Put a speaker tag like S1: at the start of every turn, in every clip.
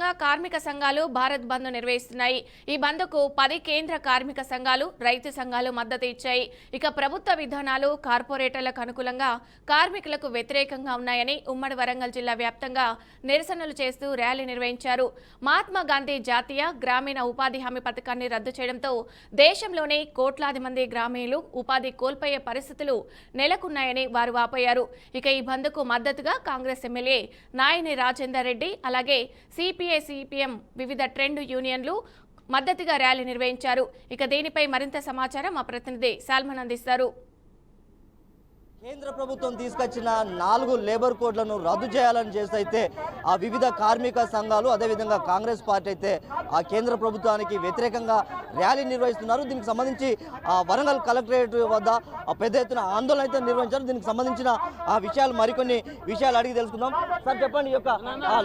S1: వ్యాప్తంగా కార్మిక సంఘాలు భారత్ బంద్ నిర్వహిస్తున్నాయి। ఈ బంద్కు 10 కేంద్ర కార్మిక సంఘాలు, రైతు సంఘాలు మద్దతు ఇచ్చాయి। ఇక ప్రభుత్వ విధానాలు కార్పొరేటర్లకు అనుకూలంగా కార్మికులకు వ్యతిరేకంగా ఉన్నాయని ఉమ్మడి వరంగల్ జిల్లా వ్యాప్తంగా నిరసనలు చేస్తూ ర్యాలీ నిర్వహించారు। మహాత్మా గాంధీ జాతీయ గ్రామీణ ఉపాధి హామీ పథకాన్ని రద్దు చేయడంతో దేశంలోనే కోట్లాది మంది గ్రామీణులు ఉపాధి కోల్పోయే పరిస్థితులు నెలకొన్నాయని వారు వాపోయారు। ఇక ఈ బంద్కు మద్దతుగా కాంగ్రెస్ ఎమ్మెల్యే నాయని రాజేందర్ రెడ్డి అలాగే సిపిఐ సిపిఎం వివిధ ట్రేడ్ యూనియన్లు మద్దతుగా ర్యాలీ నిర్వహించారు। ఇక దీనిపై మరింత సమాచారం మా ప్రతినిధి సాల్మన్ అందిస్తారు।
S2: కేంద్ర ప్రభుత్వం తీసుకొచ్చిన 4 లేబర్ కోడ్లను రద్దు చేయాలని చేస్తే ఆ వివిధ కార్మిక సంఘాలు అదేవిధంగా కాంగ్రెస్ పార్టీ అయితే ఆ కేంద్ర ప్రభుత్వానికి వ్యతిరేకంగా ర్యాలీ నిర్వహిస్తున్నారు। దీనికి సంబంధించి వరంగల్ కలెక్టరేట్ వద్ద పెద్ద ఎత్తున ఆందోళన అయితే నిర్వహించారు। దీనికి సంబంధించిన ఆ విషయాలు మరికొన్ని విషయాలు అడిగి తెలుసుకుందాం। సార్ చెప్పండి, ఈ యొక్క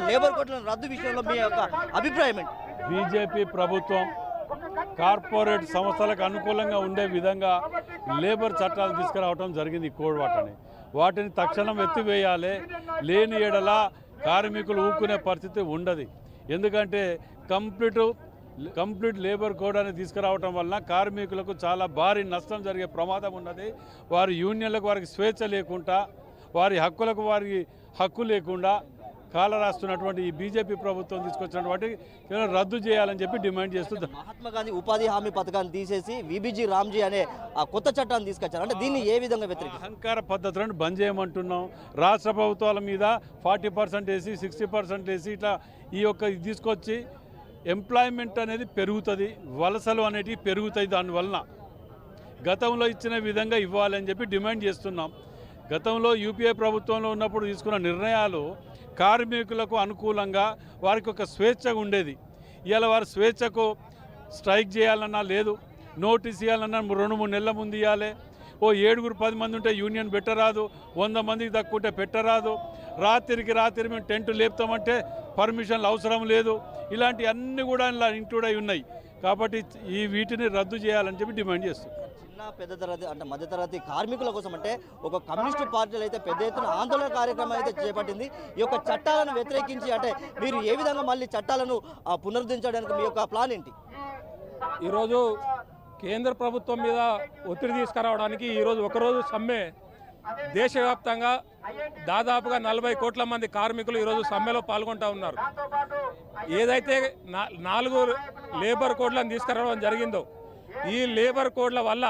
S2: లేబర్ కోడ్లను రద్దు విషయంలో మీ యొక్క అభిప్రాయం ఏంటి?
S3: బీజేపీ ప్రభుత్వం కార్పొరేట్ సంస్థలకు అనుకూలంగా ఉండే విధంగా లేబర్ చట్టాలు తీసుకురావడం జరిగింది। కోడ్ వాటిని తక్షణం ఎత్తివేయాలి। లేని ఎడల కార్మికులు ఊక్కునే పరిస్థితి ఉండదు। ఎందుకంటే కంప్లీట్ లేబర్ కోడ్ అని తీసుకురావడం వలన కార్మికులకు చాలా భారీ నష్టం జరిగే ప్రమాదం ఉన్నది। వారి యూనియన్లకు వారికి స్వేచ్ఛ లేకుండా, వారి హక్కులకు వారికి హక్కు లేకుండా కాలరాస్తున్నటువంటి ఈ బీజేపీ ప్రభుత్వం తీసుకొచ్చినటువంటి రద్దు చేయాలని చెప్పి డిమాండ్ చేస్తుంది।
S2: మహాత్మా గాంధీ ఉపాధి హామీ పథకాన్ని తీసేసి విబిజి రామ్జీ అనే ఆ కొత్త చట్టాన్ని తీసుకొచ్చారు। అంటే దీన్ని ఏ విధంగా వ్యతిరేకిస్తారు?
S3: అహంకార పద్ధతులను బంద్ చేయమంటున్నాం। రాష్ట్ర ప్రభుత్వాల మీద 40% వేసి 60% వేసి ఇట్లా ఈ యొక్క తీసుకొచ్చి ఎంప్లాయ్మెంట్ అనేది పెరుగుతుంది, వలసలు అనేటివి పెరుగుతాయి। దానివలన గతంలో ఇచ్చిన విధంగా ఇవ్వాలని చెప్పి డిమాండ్ చేస్తున్నాం। గతంలో యూపీఏ ప్రభుత్వంలో ఉన్నప్పుడు తీసుకున్న నిర్ణయాలు కార్మికులకు అనుకూలంగా వారికి ఒక స్వేచ్ఛ ఉండేది। ఇవాళ వారి స్వేచ్ఛకు స్ట్రైక్ చేయాలన్నా లేదు, నోటీస్ ఇవ్వాలన్నా 2-3 నెలల ముందు ఇవ్వాలి। 7-10 మంది ఉంటే యూనియన్ పెట్టరాదు, 100 మందికి తక్కువ పెట్టరాదు। రాత్రికి మేము టెంట్ లేపుతామంటే పర్మిషన్లు అవసరం లేదు। ఇలాంటి అన్నీ కూడా ఇలా ఇంక్లూడ్ అయి ఉన్నాయి। కాబట్టి వీటిని రద్దు చేయాలని చెప్పి డిమాండ్ చేస్తుంది।
S2: పెద్ద తరగతి అంటే మధ్యతరగతి కార్మికుల కోసం అంటే ఒక కమ్యూనిస్టు పార్టీలు అయితే పెద్ద ఎత్తున ఆందోళన కార్యక్రమం అయితే చేపట్టింది। ఈ యొక్క చట్టాలను వ్యతిరేకించి అంటే మీరు ఏ విధంగా మళ్ళీ చట్టాలను పునరుద్ధరించడానికి మీ యొక్క ప్లాన్ ఏంటి?
S4: ఈరోజు కేంద్ర ప్రభుత్వం మీద ఒత్తిడి తీసుకురావడానికి ఈరోజు ఒకరోజు సమ్మె దేశవ్యాప్తంగా దాదాపుగా 40 కోట్ల మంది కార్మికులు ఈరోజు సమ్మెలో పాల్గొంటూ ఉన్నారు। ఏదైతే 4 లేబర్ కోడ్లను తీసుకురావడం జరిగిందో ఈ లేబర్ కోడ్ల వల్ల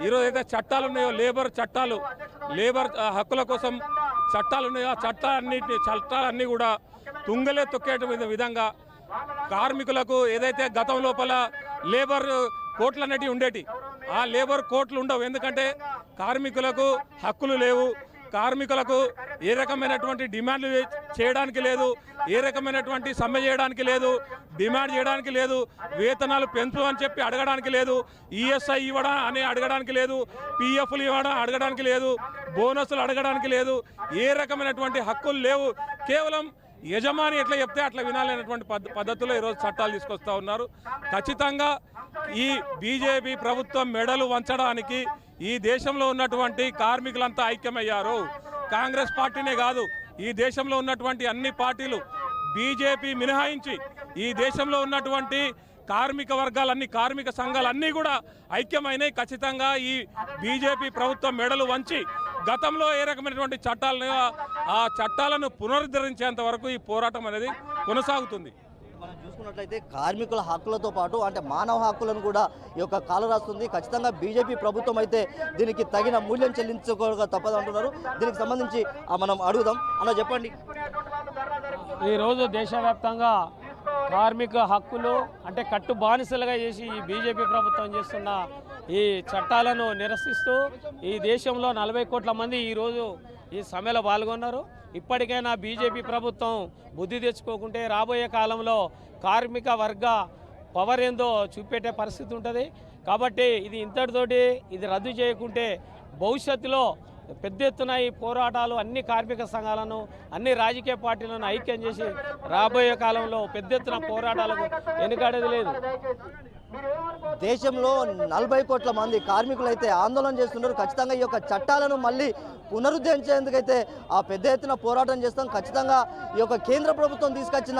S4: ఈరోజు అయితే చట్టాలు ఉన్నాయో లేబర్ హక్కుల కోసం చట్టాలు ఉన్నాయో ఆ చట్టాలన్నీ కూడా తుంగలే తొక్కే విధంగా కార్మికులకు ఏదైతే గతం లోపల లేబర్ కోట్లు అనేటివి ఉండేటి ఆ లేబర్ కోట్లు ఉండవు। ఎందుకంటే కార్మికులకు హక్కులు లేవు, కార్మికులకు ఏ రకమైనటువంటి డిమాండ్లు చేయడానికి లేదు, ఏ రకమైనటువంటి సమ్మె చేయడానికి లేదు, డిమాండ్ చేయడానికి లేదు, వేతనాలు పెంచు అని చెప్పి అడగడానికి లేదు, ఈఎస్ఐ ఇవ్వడం అని అడగడానికి లేదు, పిఎఫ్లు ఇవ్వడం అడగడానికి లేదు, బోనస్లు అడగడానికి లేదు, ఏ రకమైనటువంటి హక్కులు లేవు। కేవలం యజమాని ఎట్లా చెప్తే అట్లా వినాలనేటువంటి పద్ధతిలో ఈరోజు చట్టాలు తీసుకొస్తూ ఉన్నారు। ఖచ్చితంగా ఈ బీజేపీ ప్రభుత్వం మెడలు వంచడానికి ఈ దేశంలో ఉన్నటువంటి కార్మికులంతా ఐక్యమయ్యారు। కాంగ్రెస్ పార్టీనే కాదు, ఈ దేశంలో ఉన్నటువంటి అన్ని పార్టీలు బీజేపీ మినహాయించి ఈ దేశంలో ఉన్నటువంటి కార్మిక వర్గాలన్నీ కార్మిక సంఘాలన్నీ కూడా ఐక్యమైనవి। ఖచ్చితంగా ఈ బీజేపీ ప్రభుత్వం మెడలు వంచి గతంలో ఏ రకమైనటువంటి ఆ చట్టాలను పునరుద్ధరించేంత వరకు ఈ పోరాటం అనేది కొనసాగుతుంది।
S2: మనం చూసుకున్నట్లయితే కార్మికుల హక్కులతో పాటు అంటే మానవ హక్కులను కూడా ఈ యొక్క కాలరాస్తుంది। ఖచ్చితంగా బీజేపీ ప్రభుత్వం అయితే దీనికి తగిన మూల్యం చెల్లించుకోక తప్పదు అంటున్నారు। దీనికి సంబంధించి మనం అడుగుదాం అన్న, చెప్పండి।
S5: ఈరోజు దేశవ్యాప్తంగా కార్మిక హక్కులు అంటే కట్టు బానిసలుగా చేసి ఈ బీజేపీ ప్రభుత్వం చేస్తున్న ఈ చట్టాలను నిరసిస్తూ ఈ దేశంలో 40 కోట్ల మంది ఈరోజు ఈ సమ్మెలో పాల్గొన్నారు। ఇప్పటికైనా బీజేపీ ప్రభుత్వం బుద్ధి తెచ్చుకోకుంటే రాబోయే కాలంలో కార్మిక వర్గ పవర్ ఏందో చూపెట్టే పరిస్థితి ఉంటుంది। కాబట్టి ఇది ఇంతటితోటి ఇది రద్దు చేయకుంటే భవిష్యత్తులో పెద్ద ఎత్తున ఈ పోరాటాలు అన్ని కార్మిక సంఘాలను అన్ని రాజకీయ పార్టీలను ఐక్యం చేసి రాబోయే కాలంలో పెద్ద ఎత్తున పోరాటాలకు వెనుకాడేది లేదు।
S2: దేశంలో 40 కోట్ల మంది కార్మికులు అయితే ఆందోళన చేస్తున్నారు. ఖచ్చితంగా ఈ యొక్క చట్టాలను మళ్ళీ పునరుద్ధరించేందుకైతే ఆ పెద్ద ఎత్తున పోరాటం చేస్తాం. ఖచ్చితంగా ఈ యొక్క కేంద్ర ప్రభుత్వం తీసుకొచ్చిన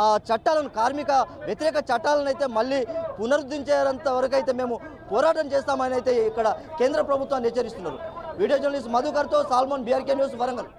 S2: ఆ చట్టాలను, కార్మిక వ్యతిరేక చట్టాలను అయితే మళ్ళీ పునరుద్ధరించేంత వరకు అయితే మేము పోరాటం చేస్తామని అయితే ఇక్కడ కేంద్ర ప్రభుత్వాన్ని హెచ్చరిస్తున్నారు. వీడియో జర్నలిస్ట్ మధుకర్తో సాల్మన్, BRK న్యూస్, వరంగల్.